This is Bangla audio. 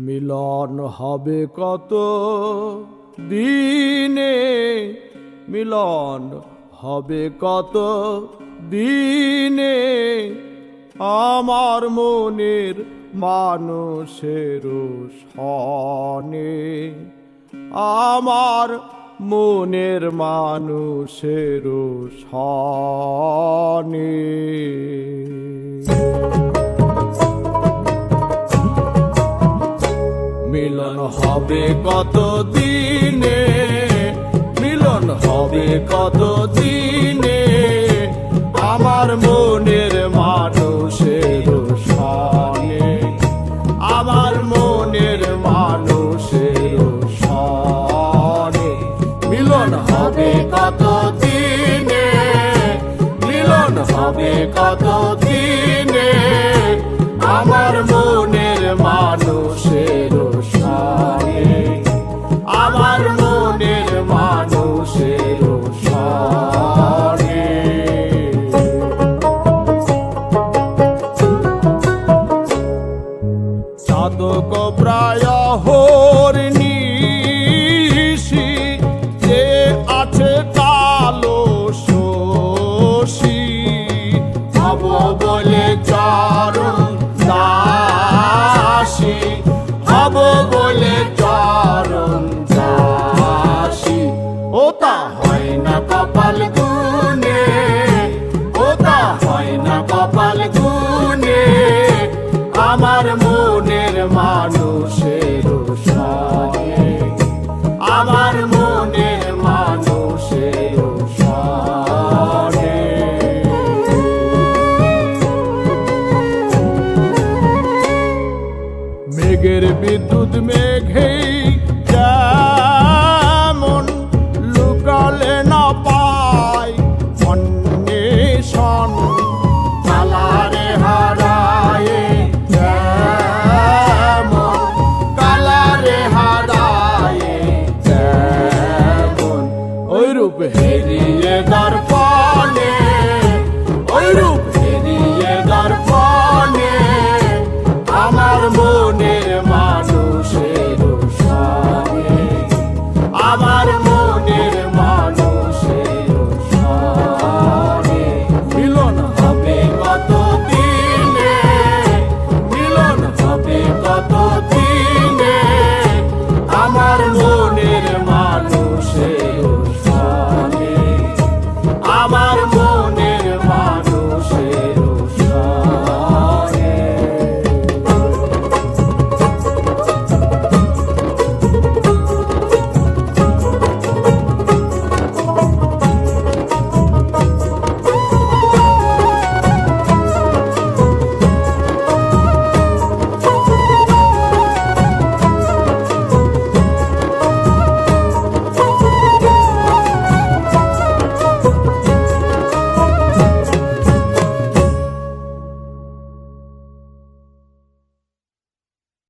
মিলন হবে কত দিনে, মিলন হবে কত দিনে, আমার মনের মানুষের সনে, আমার মনের মানুষের সনে। মিলন হবে কত দিনে, মিলন হবে কত দিনে, আমার মনের মানুষের সনে, আমার মনের মানুষের সনে। মিলন হবে কত দিনে, মিলন হবে কত দিনে, আমার মনের মানুষের সনে, আমার মনের মানুষের সনে। চাতক প্রায় হরিণীষি, যে আছে কালো শশী, ভাব বলে চরণ দাসী, ভাব বলে চরণ দাসী। ও তা হয় না কপাল গুনে, ও তা হয় না কপাল গুনে, আমার মনের মানুষের সনে, আমার মনের মানুষের সনে। মেঘের বিদ্যুৎ মেঘে